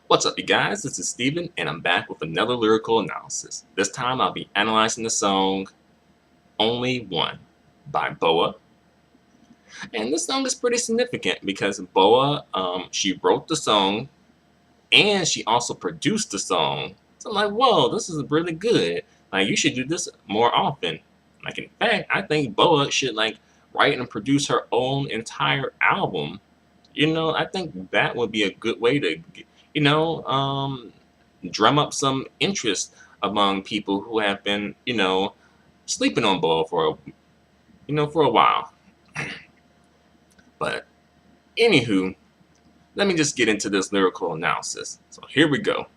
What's up, you guys? This is Steven, and I'm back with another lyrical analysis. This time I'll be analyzing the song Only One by BoA. And this song is pretty significant because BoA, she wrote the song and she also produced the song. So I'm like, whoa, this is really good. Like, you should do this more often. Like, in fact, I think BoA should write and produce her own entire album. I think that would be a good way to, you know, um, drum up some interest among people who have been, sleeping on BoA for a while. But anywho, let me just get into this lyrical analysis. So here we go.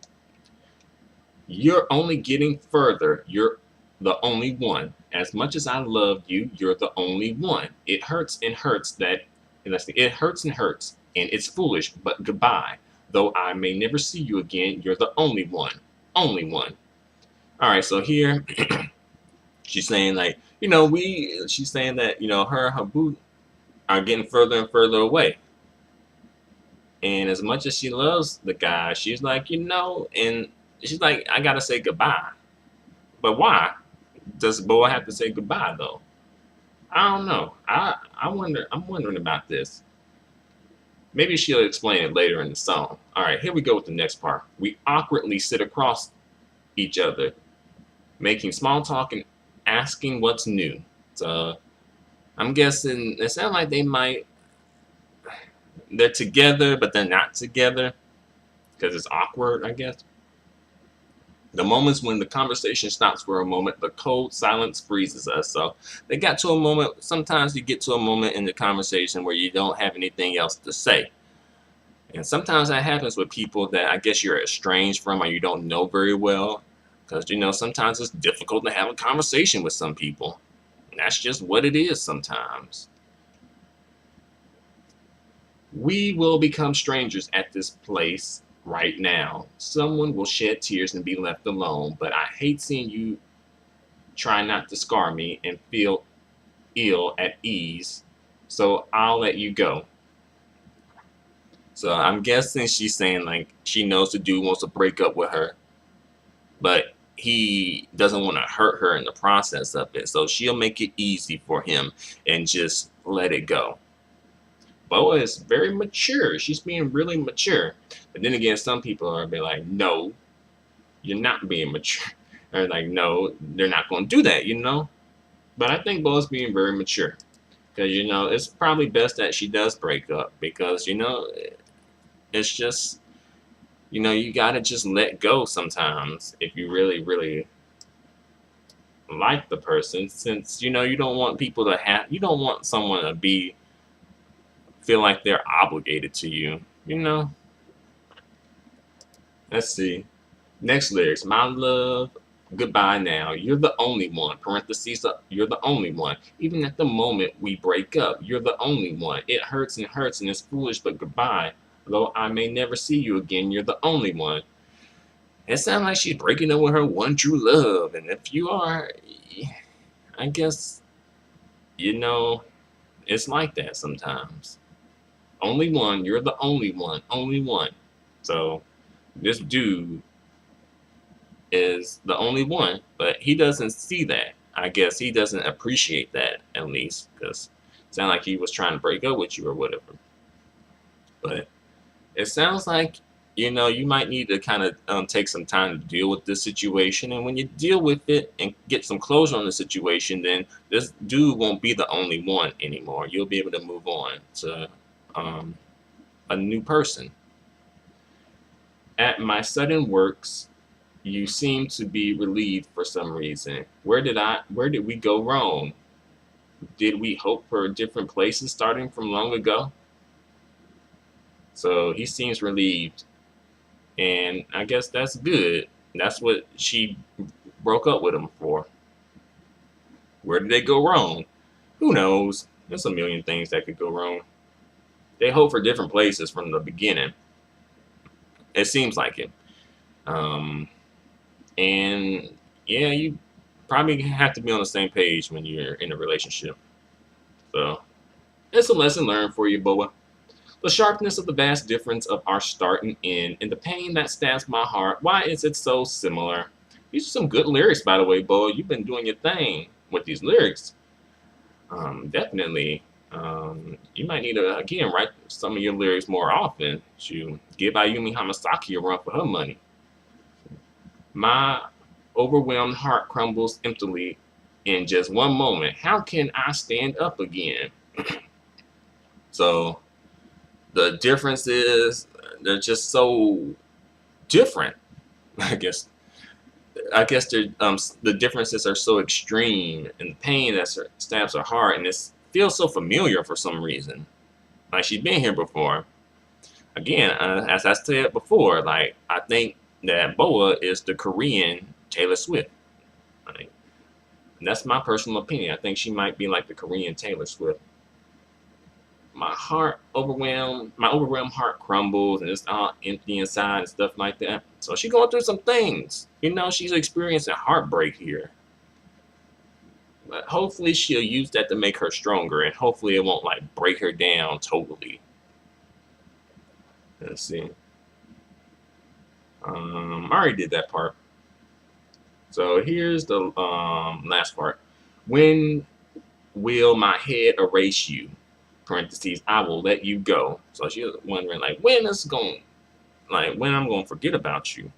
You're only getting further. You're the only one. As much as I love you, you're the only one. It hurts and hurts it hurts and hurts, and it's foolish, but goodbye. Though I may never see you again, you're the only one. Only one. All right, so here she's saying she's saying that, her and her boo are getting further and further away. And as much as she loves the guy, she's like, and she's like, I gotta say goodbye. But why does BoA have to say goodbye though? I don't know. I'm wondering about this. Maybe she'll explain it later in the song. All right, here we go with the next part. We awkwardly sit across each other, making small talk and asking what's new. So I'm guessing it sounds like they're together, but they're not together because it's awkward, I guess. The moments when the conversation stops for a moment, the cold silence freezes us. So they got to a moment. Sometimes you get to a moment in the conversation where you don't have anything else to say. And sometimes that happens with people that I guess you're estranged from or you don't know very well. Because, sometimes it's difficult to have a conversation with some people. And that's just what it is sometimes. We will become strangers at this place right now. Someone will shed tears and be left alone, but I hate seeing you try not to scar me and feel ill at ease, so I'll let you go. So I'm guessing she's saying she knows the dude wants to break up with her, but he doesn't want to hurt her in the process of it, so she'll make it easy for him and just let it go. BoA is very mature. She's being really mature. But then again, some people are be like, no, you're not being mature. Or like, no, they're not going to do that. But I think BoA's being very mature. Because, it's probably best that she does break up. Because, it's just, you got to just let go sometimes if you really, really like the person. Since, you don't want people to you don't want someone to feel like they're obligated to you. Let's see. Next lyrics. My love, goodbye now. You're the only one. Parentheses, you're the only one. Even at the moment we break up, you're the only one. It hurts and it's foolish, but goodbye. Though I may never see you again, you're the only one. It sounds like she's breaking up with her one true love. And if you are, I guess, it's like that sometimes. Only one. You're the only one. Only one. So this dude is the only one, but he doesn't see that. I guess he doesn't appreciate that, at least, because it sounds like he was trying to break up with you or whatever. But it sounds like, you might need to kind of take some time to deal with this situation. And when you deal with it and get some closure on the situation, then this dude won't be the only one anymore. You'll be able to move on to a new person. At my sudden works, you seem to be relieved for some reason. Where did we go wrong? Did we hope for different places starting from long ago? So he seems relieved. And I guess that's good. That's what she broke up with him for. Where did they go wrong? Who knows? There's a million things that could go wrong. They hope for different places from the beginning. It seems like it. And yeah, you probably have to be on the same page when you're in a relationship. So it's a lesson learned for you, BoA. The sharpness of the vast difference of our start and end, and the pain that stabs my heart. Why is it so similar? These are some good lyrics, by the way, Bo. You've been doing your thing with these lyrics. Definitely. You might need to again write some of your lyrics more often to give Ayumi Hamasaki a run for her money. My overwhelmed heart crumbles emptily in just one moment. How can I stand up again? So the difference is they're just so different. I guess the differences are so extreme, and the pain that stabs her heart, and it feels so familiar for some reason. Like she's been here before. Again, as I said before, like I think that BoA is the Korean Taylor Swift. Like, that's my personal opinion. I think she might be like the Korean Taylor Swift. My overwhelmed heart crumbles, and it's all empty inside and stuff like that. So she's going through some things. She's experiencing heartbreak here. But hopefully she'll use that to make her stronger, and hopefully it won't like break her down totally. Let's see. I already did that part. So here's the last part. When will my head erase you? Parentheses, I will let you go. So she's wondering like when I'm going to forget about you.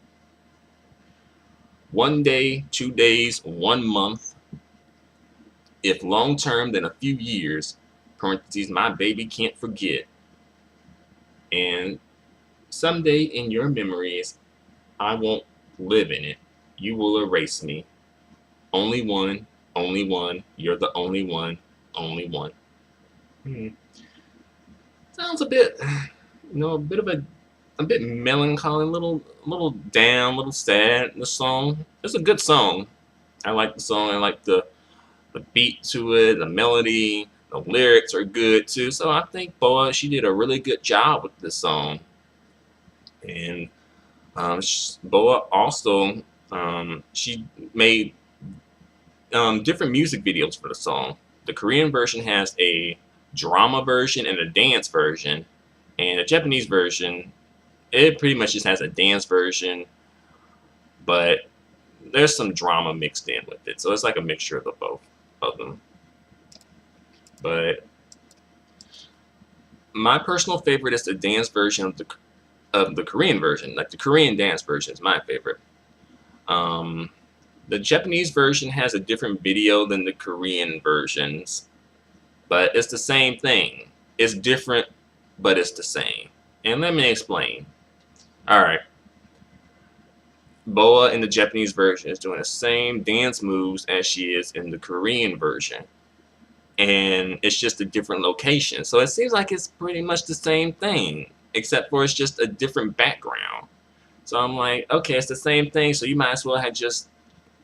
1 day, 2 days, 1 month. If long term, then a few years. Parentheses, my baby can't forget. And someday in your memories, I won't live in it. You will erase me. Only one, only one. You're the only one, only one. Sounds a bit, a bit melancholy, little down, little sad. The song, it's a good song. I like the song. I like the beat to it, the melody, the lyrics are good too. So I think BoA, she did a really good job with this song. And BoA also she made different music videos for the song. The Korean version has a drama version and a dance version, and the Japanese version, it pretty much just has a dance version, but there's some drama mixed in with it. So it's like a mixture of the both of them. But my personal favorite is the dance version of the Korean version. Like the Korean dance version is my favorite. The Japanese version has a different video than the Korean versions, but it's the same thing. It's different, but it's the same. And let me explain. All right. BoA in the Japanese version is doing the same dance moves as she is in the Korean version. And it's just a different location. So it seems like it's pretty much the same thing, except for it's just a different background. So I'm like, okay, it's the same thing, so you might as well have just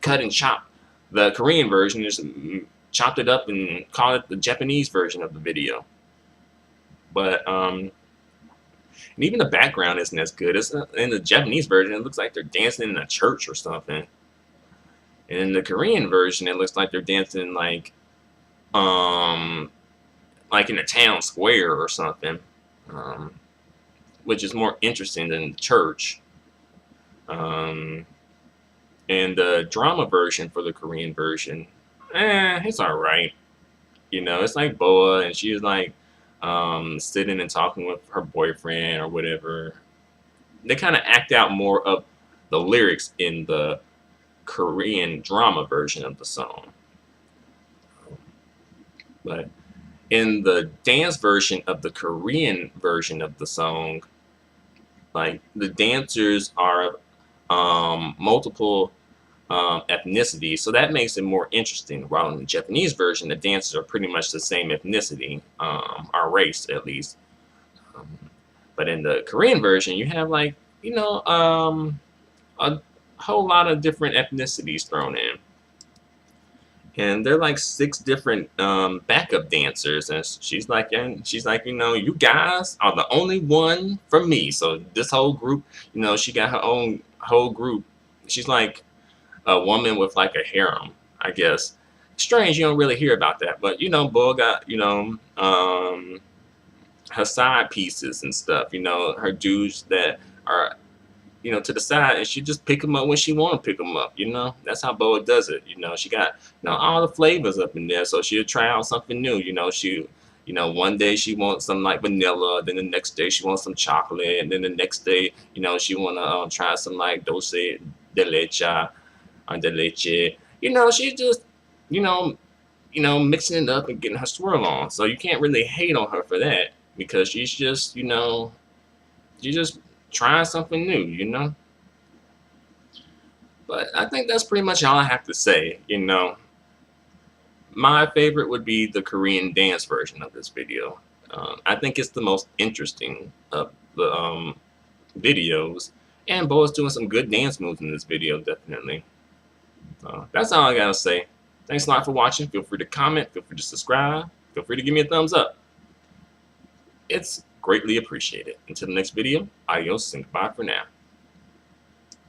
cut and chopped the Korean version, just chopped it up and called it the Japanese version of the video. But and even the background isn't as good. It's in the Japanese version, it looks like they're dancing in a church or something. And in the Korean version, it looks like they're dancing like in a town square or something, which is more interesting than the church. And the drama version for the Korean version, it's alright. It's like BoA, and she's like sitting and talking with her boyfriend or whatever. They kind of act out more of the lyrics in the Korean drama version of the song. But in the dance version of the Korean version of the song, like the dancers are multiple ethnicities, so that makes it more interesting. While in the Japanese version, the dancers are pretty much the same ethnicity, or race at least. But in the Korean version, you have like a whole lot of different ethnicities thrown in. And they're like 6 different backup dancers, and she's like, you guys are the only one for me. So this whole group, she got her own whole group. She's like a woman with like a harem, I guess. Strange, you don't really hear about that, but BoA got her side pieces and stuff, her dudes that are, to the side, and she just pick them up when she want to pick them up. That's how BoA does it. She got all the flavors up in there, so she'll try out something new. One day she wants some like vanilla, then the next day she wants some chocolate, and then the next day, she want to try some like dulce de leche or de leche. She just, you know, mixing it up and getting her swirl on. So you can't really hate on her for that because she's just, she's just trying something new. But I think that's pretty much all I have to say. My favorite would be the Korean dance version of this video. I think it's the most interesting of the videos, and BoA's doing some good dance moves in this video, definitely. That's all I gotta say. Thanks a lot for watching. Feel free to comment, feel free to subscribe, feel free to give me a thumbs up. It's greatly appreciated. Until the next video, adios and goodbye for now.